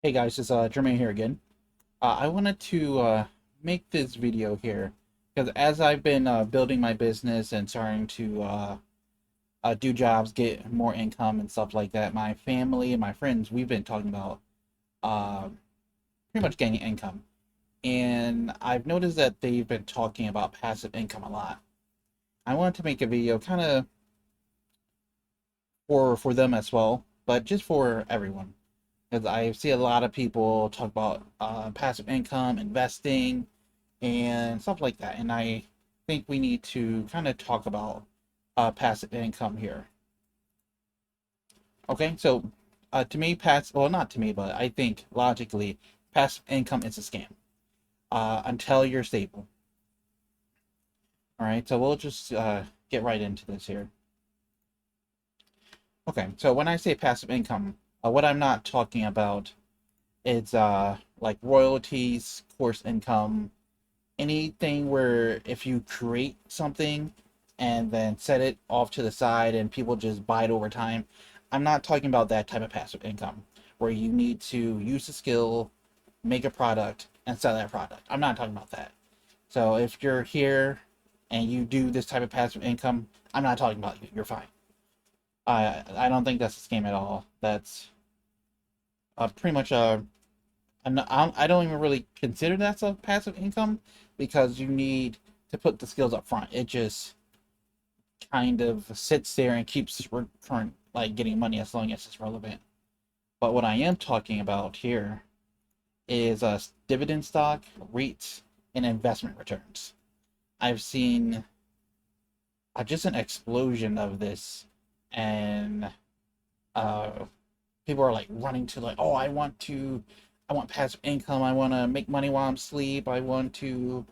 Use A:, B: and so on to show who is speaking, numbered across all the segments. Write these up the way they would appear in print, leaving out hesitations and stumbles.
A: Hey guys, it's Jermaine here again. I wanted to make this video here because as I've been building my business and starting to do jobs, get more income and stuff like that, my family and my friends, we've been talking about uh, pretty much getting income. And I've noticed that they've been talking about passive income a lot. I wanted to make a video kind of for them as well, but just for everyone. Because I see a lot of people talk about passive income, investing, and stuff like that. And I think we need to kind of talk about passive income here. Okay, so to me, well, not to me, but I think logically, passive income is a scam until you're stable. All right, so we'll just get right into this here. Okay, so when I say passive income, what I'm not talking about is like royalties, course income, anything where if you create something and then set it off to the side and people just buy it over time. I'm not talking about that type of passive income where you need to use a skill, make a product, and sell that product. I'm not talking about that. So if you're here and you do this type of passive income, I'm not talking about you. You're fine. I don't think that's a scam at all. That's pretty much I don't even really consider that a passive income because you need to put the skills up front. It just kind of sits there and keeps recurrent, like getting money as long as it's relevant. But what I am talking about here is dividend stock, REITs, and investment returns. I've seen just an explosion of this, and uh, people are like running to like, oh, I want passive income. I want to make money while I'm asleep. I want to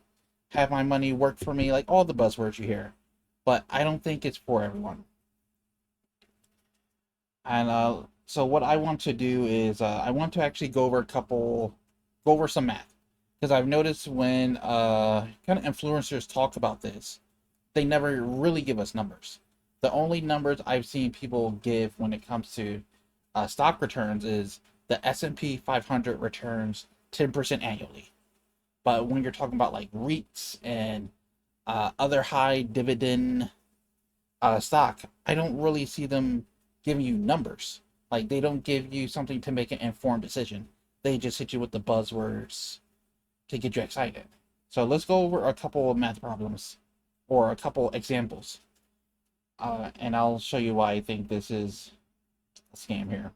A: have my money work for me, like all the buzzwords you hear. But I don't think it's for everyone. And so what I want to do is I want to actually go over some math because I've noticed when kind of influencers talk about this, they never really give us numbers. The only numbers I've seen people give when it comes to stock returns is the S&P 500 returns 10% annually. But when you're talking about like REITs and other high dividend stock, I don't really see them giving you numbers. Like they don't give you something to make an informed decision. They just hit you with the buzzwords to get you excited. So let's go over a couple of math problems or a couple examples, and I'll show you why I think this is a scam here.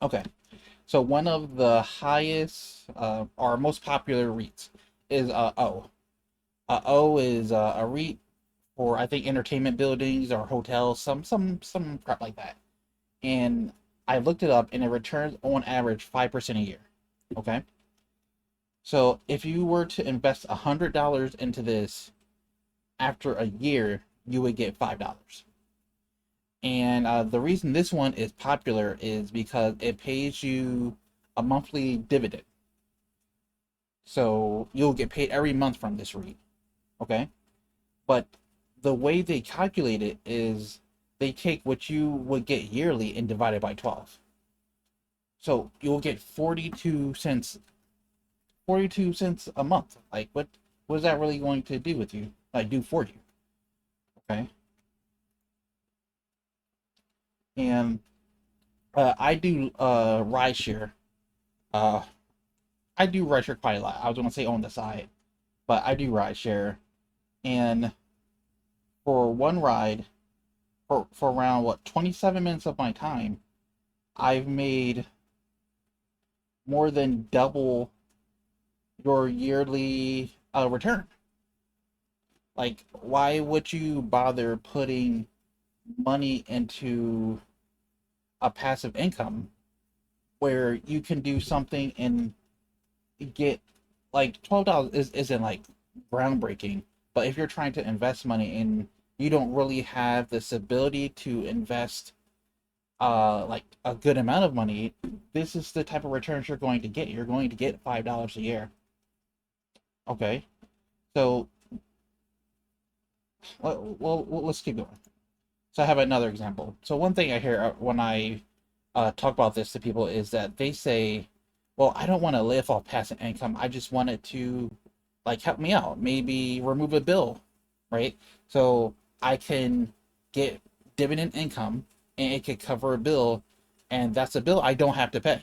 A: Okay, so one of the highest or most popular REITs is O. O is a REIT for I think entertainment buildings or hotels, some crap like that. And I looked it up, and it returns on average 5% a year. Okay, so if you were to invest $100 into this, after a year, you would get $5. And the reason this one is popular is because it pays you a monthly dividend. So you'll get paid every month from this REIT. Okay, but the way they calculate it is they take what you would get yearly and divide it by 12. So you'll get 42 cents a month. Like what is that really going to do with you? Like do for you. Okay. And I do ride share. Uh I do ride share quite a lot. I was gonna say on the side, but I do ride share. And for one ride, for around what 27 minutes of my time, I've made more than double your yearly return. Like, why would you bother putting money into a passive income where you can do something and get like $12 isn't like groundbreaking, but if you're trying to invest money and you don't really have this ability to invest like a good amount of money, this is the type of returns you're going to get. You're going to get $5 a year. Okay, so let's keep going. So I have another example. So one thing I hear when I talk about this to people is that they say, well, I don't want to live off passive income. I just want it to like help me out. Maybe remove a bill, right? So I can get dividend income and it could cover a bill, and that's a bill I don't have to pay.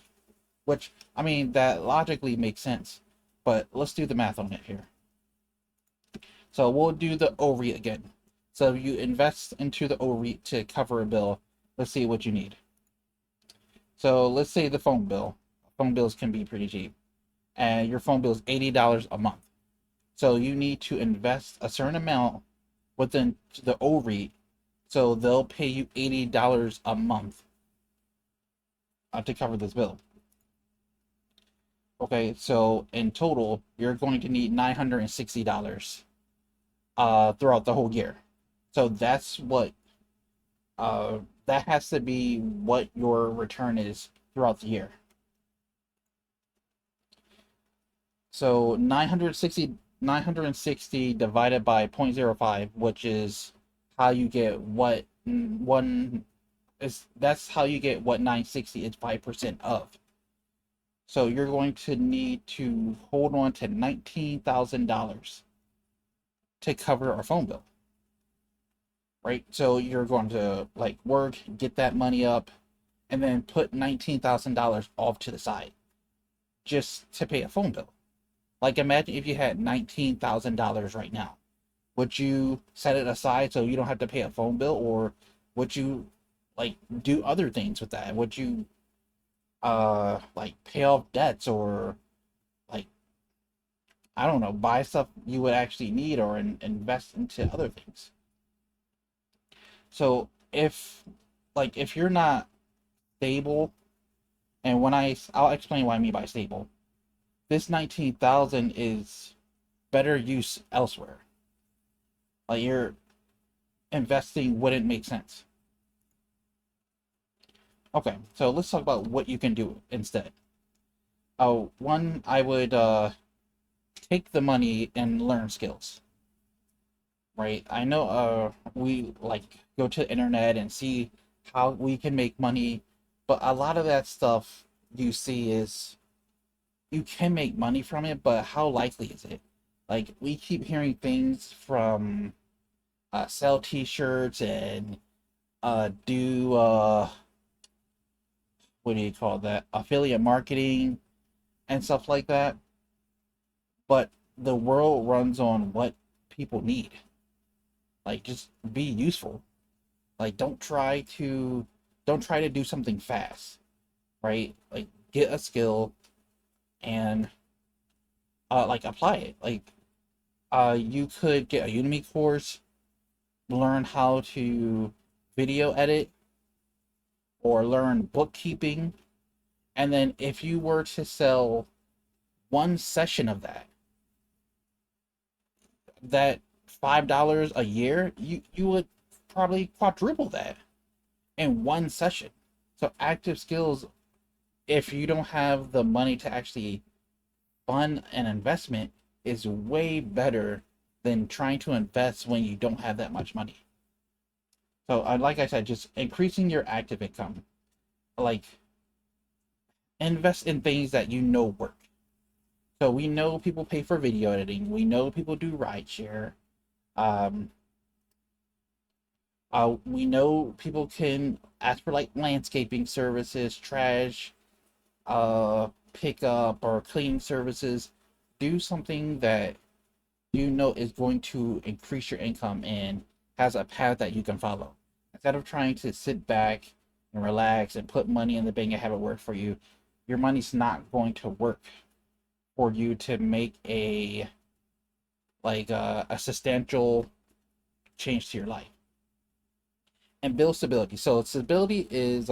A: Which, I mean, that logically makes sense. But let's do the math on it here. So we'll do the OREIT again. So you invest into the OREIT to cover a bill. Let's see what you need. So let's say the phone bill. Phone bills can be pretty cheap. And your phone bill is $80 a month. So you need to invest a certain amount within the OREIT. So they'll pay you $80 a month to cover this bill. Okay, so in total, you're going to need $960 throughout the whole year. So uh, that has to be what your return is throughout the year. So 960 divided by 0.05, which is how you get what one is, that's how you get what 960 is 5% of. So you're going to need to hold on to $19,000 to cover our phone bill, right? So you're going to like work, get that money up, and then put $19,000 off to the side just to pay a phone bill. Like imagine if you had $19,000 right now. Would you set it aside so you don't have to pay a phone bill, or would you like do other things with that? Would you like pay off debts, or like I don't know, buy stuff you would actually need, or invest into other things? So if you're not stable, and I'll explain what I mean by stable. This 19,000 is better use elsewhere. Like your investing wouldn't make sense. Okay, so let's talk about what you can do instead. One, I would take the money and learn skills. Right? I know we like go to the internet and see how we can make money, but a lot of that stuff you see is you can make money from it, but how likely is it? Like we keep hearing things from sell t-shirts and do what do you call that? Affiliate marketing and stuff like that. But the world runs on what people need. Like just be useful. Like don't try to do something fast, right? Like get a skill and like apply it. Like you could get a Udemy course, learn how to video edit or learn bookkeeping, and then if you were to sell one session of that $5 a year, you would probably quadruple that in one session. So active skills, if you don't have the money to actually fund an investment, is way better than trying to invest when you don't have that much money. So like I said, just increasing your active income, like invest in things that you know work. So we know people pay for video editing. We know people do rideshare. Um, we know people can ask for like landscaping services, trash, pickup or cleaning services. Do something that you know is going to increase your income and has a path that you can follow. Instead of trying to sit back and relax and put money in the bank and have it work for you, your money's not going to work for you to make a substantial change to your life and build stability. So stability is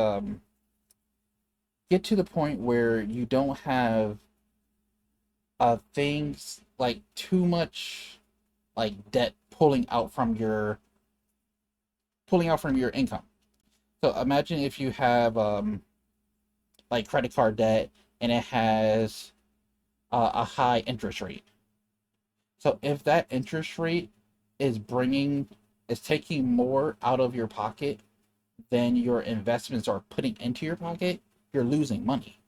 A: get to the point where you don't have things like too much like debt pulling out from your income. So imagine if you have like credit card debt and it has a high interest rate. So if that interest rate is taking more out of your pocket than your investments are putting into your pocket, you're losing money.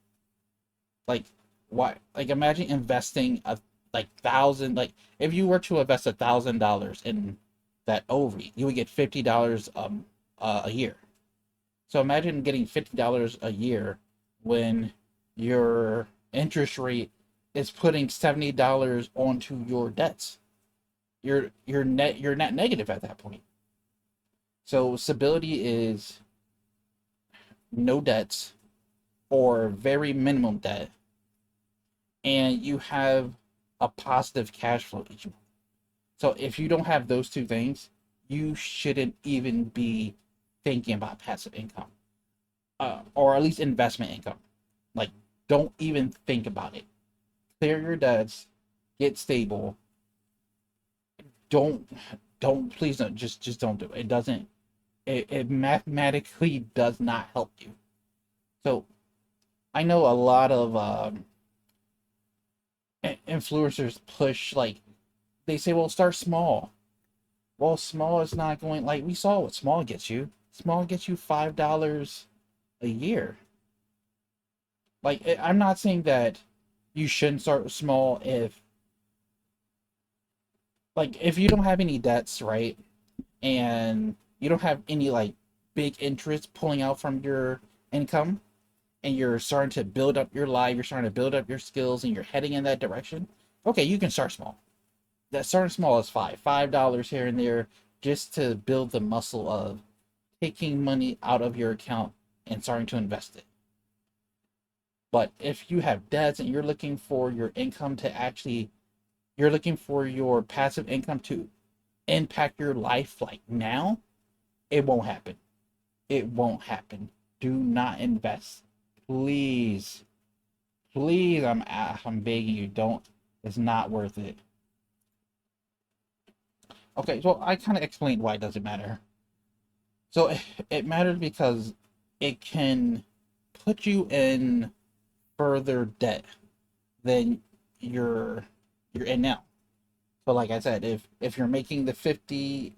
A: Like, why? Like, imagine investing a like thousand. Like, if you were to invest $1,000 in that ORI, you would get $50 a year. So imagine getting $50 a year when your interest rate is putting $70 onto your debts. You're net negative at that point. So stability is no debts or very minimum debt, and you have a positive cash flow each month. So if you don't have those two things, you shouldn't even be thinking about passive income, or at least investment income. Like, don't even think about it. Clear your debts, get stable. Don't, don't, please don't, just don't do it. It doesn't, it mathematically does not help you. So I know a lot of influencers push, like, they say, well, start small. Well, small is not going, like, we saw what small gets you. Small gets you $5 a year. Like, I'm not saying that you shouldn't start small if you don't have any debts, right? And you don't have any like big interest pulling out from your income, and you're starting to build up your life, you're starting to build up your skills, and you're heading in that direction. Okay, you can start small. That starting small is $5 here and there, just to build the muscle of taking money out of your account and starting to invest it. But if you have debts and you're looking for your income to actually, you're looking for your passive income to impact your life like now, it won't happen. It won't happen. Do not invest. Please. Please, I'm begging you, don't. It's not worth it. Okay, so I kind of explained why it doesn't matter. So it matters because it can put you in further debt than you're you're in now. So like I said, if you're making the 50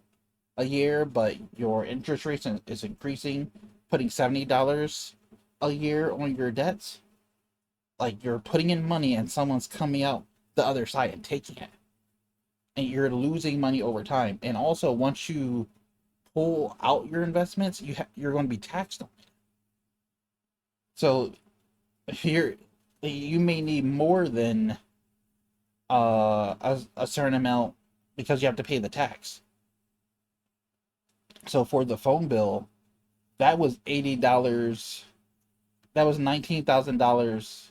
A: a year, but your interest rate is increasing, putting $70 a year on your debts, like, you're putting in money and someone's coming out the other side and taking it, and you're losing money over time. And also, once you pull out your investments, you're going to be taxed on it. So here, you may need more than a certain amount because you have to pay the tax. So for the phone bill, that was $80. That was $19,000,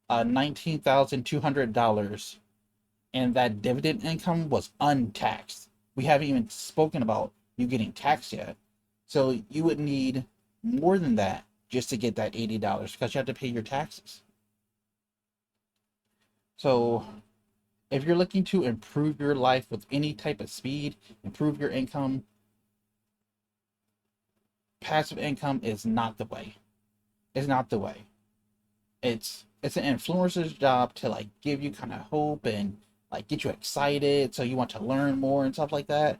A: $19,200, and that dividend income was untaxed. We haven't even spoken about you getting taxed yet. So you would need more than that just to get that $80 because you have to pay your taxes. So if you're looking to improve your life with any type of speed, improve your income, passive income is not the way. It's not the way. It's an influencer's job to like give you kind of hope and like get you excited so you want to learn more and stuff like that.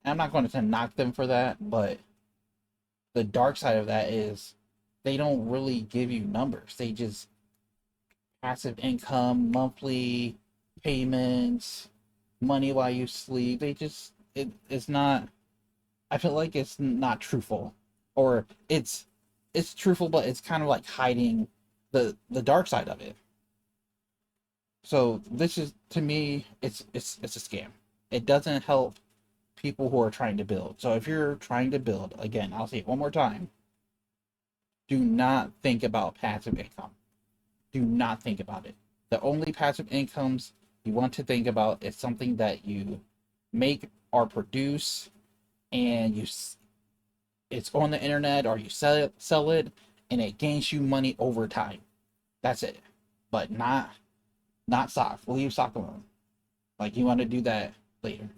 A: And I'm not going to knock them for that, but the dark side of that is they don't really give you numbers. They just passive income, monthly payments, money while you sleep. It's not, I feel like it's not truthful. Or it's truthful, but it's kind of like hiding the dark side of it. So this is, to me, it's a scam. It doesn't help people who are trying to build. So if you're trying to build, again, I'll say it one more time, do not think about passive income. Do not think about it. The only passive incomes you want to think about is something that you make or produce, and it's on the internet, or you sell it and it gains you money over time. That's it. But not stock. Leave stock alone. Like, you want to do that later.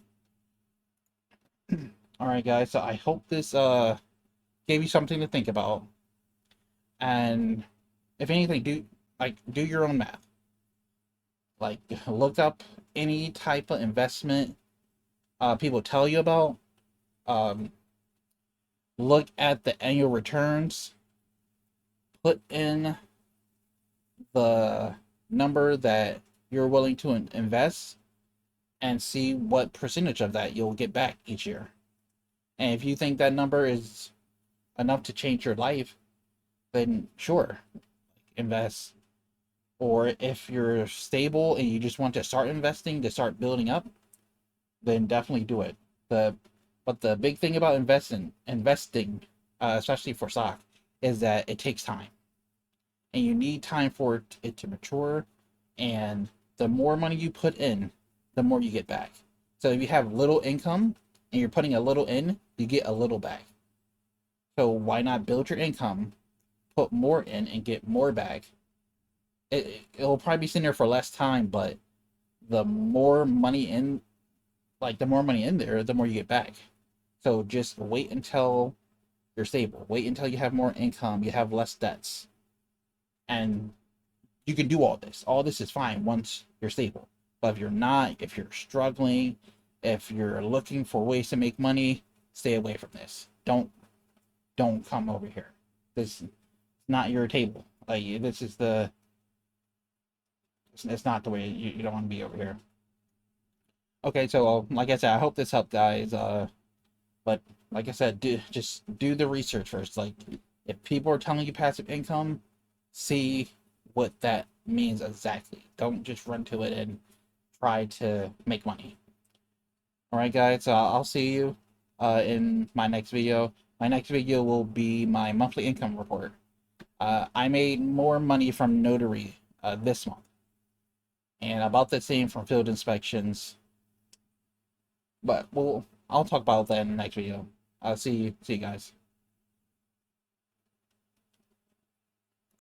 A: All right, guys. So I hope this gave you something to think about. And if anything, do your own math. Like, look up any type of investment people tell you about. Um, look at the annual returns, put in the number that you're willing to invest, and see what percentage of that you'll get back each year. And if you think that number is enough to change your life, then sure, invest. Or if you're stable and you just want to start investing to start building up, then definitely do it. The but the big thing about investing, especially for stock, is that it takes time, and you need time for it to mature. And the more money you put in, the more you get back. So if you have little income and you're putting a little in, you get a little back. So why not build your income, put more in, and get more back? It'll probably be sitting there for less time, but the more money in, the more money in there, the more you get back. So just wait until you're stable. Wait until you have more income, you have less debts, and you can do all this. All this is fine once you're stable. But if you're not, if you're struggling, if you're looking for ways to make money, stay away from this. Don't come over here. This is not your table. Like this is the it's not the way you don't want to be over here. Okay, so like I said, I hope this helped, guys. But like I said, just do the research first. Like, if people are telling you passive income, see what that means exactly. Don't just run to it and try to make money. All right, guys. I'll see you in my next video. My next video will be my monthly income report. I made more money from notary this month, and about the same from field inspections. But I'll talk about that in the next video. See you guys.